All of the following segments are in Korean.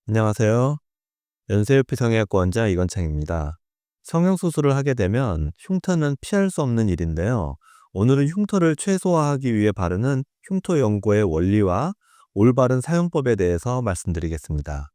안녕하세요. 연세협회 성형외과 원장 이건창입니다. 성형수술을 하게 되면 흉터는 피할 수 없는 일인데요. 오늘은 흉터를 최소화하기 위해 바르는 흉터 연고의 원리와 올바른 사용법에 대해서 말씀드리겠습니다.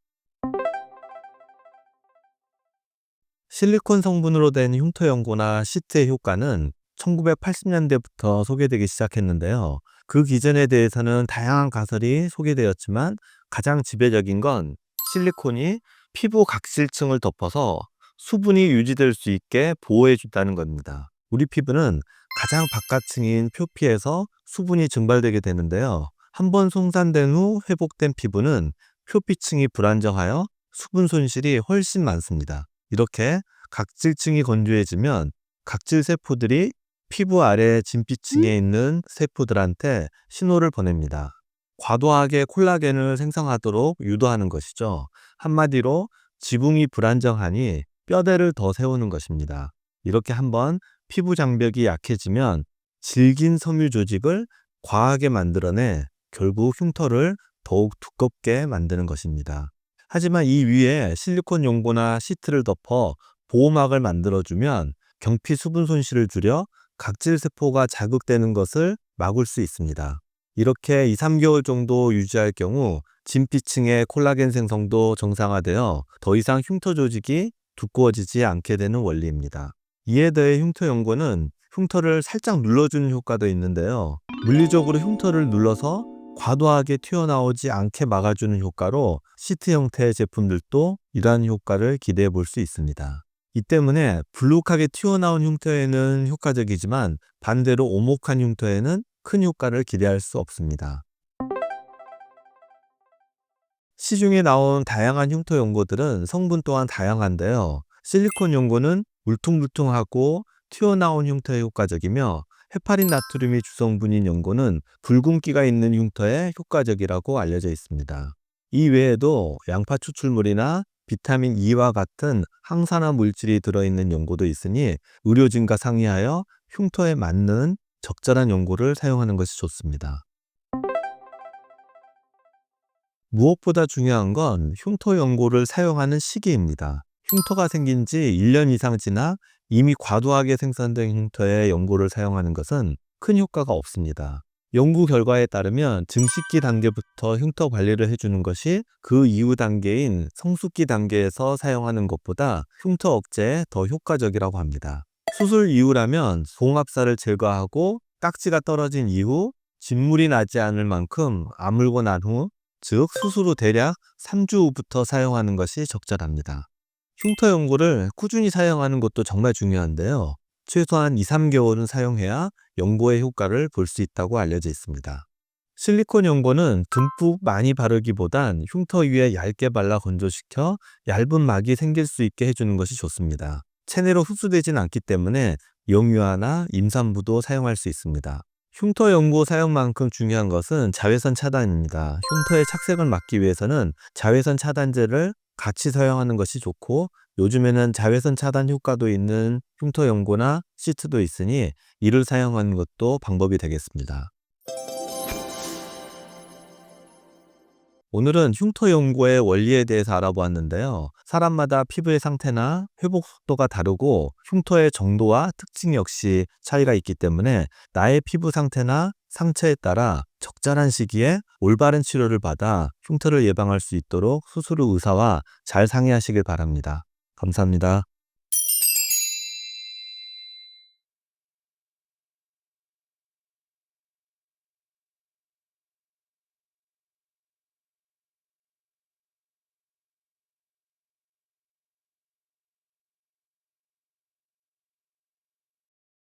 실리콘 성분으로 된 흉터 연고나 시트의 효과는 1980년대부터 소개되기 시작했는데요. 그 기전에 대해서는 다양한 가설이 소개되었지만 가장 지배적인 건 실리콘이 피부 각질층을 덮어서 수분이 유지될 수 있게 보호해 준다는 겁니다. 우리 피부는 가장 바깥층인 표피에서 수분이 증발되게 되는데요. 한번 손상된 후 회복된 피부는 표피층이 불안정하여 수분 손실이 훨씬 많습니다. 이렇게 각질층이 건조해지면 각질 세포들이 피부 아래 진피층에 있는 세포들한테 신호를 보냅니다. 과도하게 콜라겐을 생성하도록 유도하는 것이죠. 한마디로 지붕이 불안정하니 뼈대를 더 세우는 것입니다. 이렇게 한번 피부 장벽이 약해지면 질긴 섬유 조직을 과하게 만들어내 결국 흉터를 더욱 두껍게 만드는 것입니다. 하지만 이 위에 실리콘 용고나 시트를 덮어 보호막을 만들어주면 경피 수분 손실을 줄여 각질 세포가 자극되는 것을 막을 수 있습니다. 이렇게 2~3개월 정도 유지할 경우 진피층의 콜라겐 생성도 정상화되어 더 이상 흉터 조직이 두꺼워지지 않게 되는 원리입니다. 이에 더해 흉터 연고는 흉터를 살짝 눌러주는 효과도 있는데요. 물리적으로 흉터를 눌러서 과도하게 튀어나오지 않게 막아주는 효과로 시트 형태의 제품들도 이러한 효과를 기대해 볼 수 있습니다. 이 때문에 불룩하게 튀어나온 흉터에는 효과적이지만 반대로 오목한 흉터에는 큰 효과를 기대할 수 없습니다. 시중에 나온 다양한 흉터 연고들은 성분 또한 다양한데요. 실리콘 연고는 울퉁불퉁하고 튀어나온 흉터에 효과적이며 헤파린 나트륨이 주성분인 연고는 붉은기가 있는 흉터에 효과적이라고 알려져 있습니다. 이 외에도 양파 추출물이나 비타민 E와 같은 항산화 물질이 들어있는 연고도 있으니 의료진과 상의하여 흉터에 맞는 적절한 연고를 사용하는 것이 좋습니다. 무엇보다 중요한 건 흉터 연고를 사용하는 시기입니다. 흉터가 생긴 지 1년 이상 지나 이미 과도하게 생산된 흉터에 연고를 사용하는 것은 큰 효과가 없습니다. 연구 결과에 따르면 증식기 단계부터 흉터 관리를 해주는 것이 그 이후 단계인 성숙기 단계에서 사용하는 것보다 흉터 억제에 더 효과적이라고 합니다. 수술 이후라면 송압사를 제거하고 딱지가 떨어진 이후 진물이 나지 않을 만큼 아물고 난 후, 즉 수술 후 대략 3주 후부터 사용하는 것이 적절합니다. 흉터 연고를 꾸준히 사용하는 것도 정말 중요한데요. 최소한 2~3개월은 사용해야 연고의 효과를 볼 수 있다고 알려져 있습니다. 실리콘 연고는 듬뿍 많이 바르기보단 흉터 위에 얇게 발라 건조시켜 얇은 막이 생길 수 있게 해주는 것이 좋습니다. 체내로 흡수되진 않기 때문에 영유아나 임산부도 사용할 수 있습니다. 흉터 연고 사용만큼 중요한 것은 자외선 차단입니다. 흉터의 착색을 막기 위해서는 자외선 차단제를 같이 사용하는 것이 좋고 요즘에는 자외선 차단 효과도 있는 흉터 연고나 시트도 있으니 이를 사용하는 것도 방법이 되겠습니다. 오늘은 흉터 연고의 원리에 대해서 알아보았는데요. 사람마다 피부의 상태나 회복 속도가 다르고 흉터의 정도와 특징 역시 차이가 있기 때문에 나의 피부 상태나 상처에 따라 적절한 시기에 올바른 치료를 받아 흉터를 예방할 수 있도록 수술 후 의사와 잘 상의하시길 바랍니다. 감사합니다.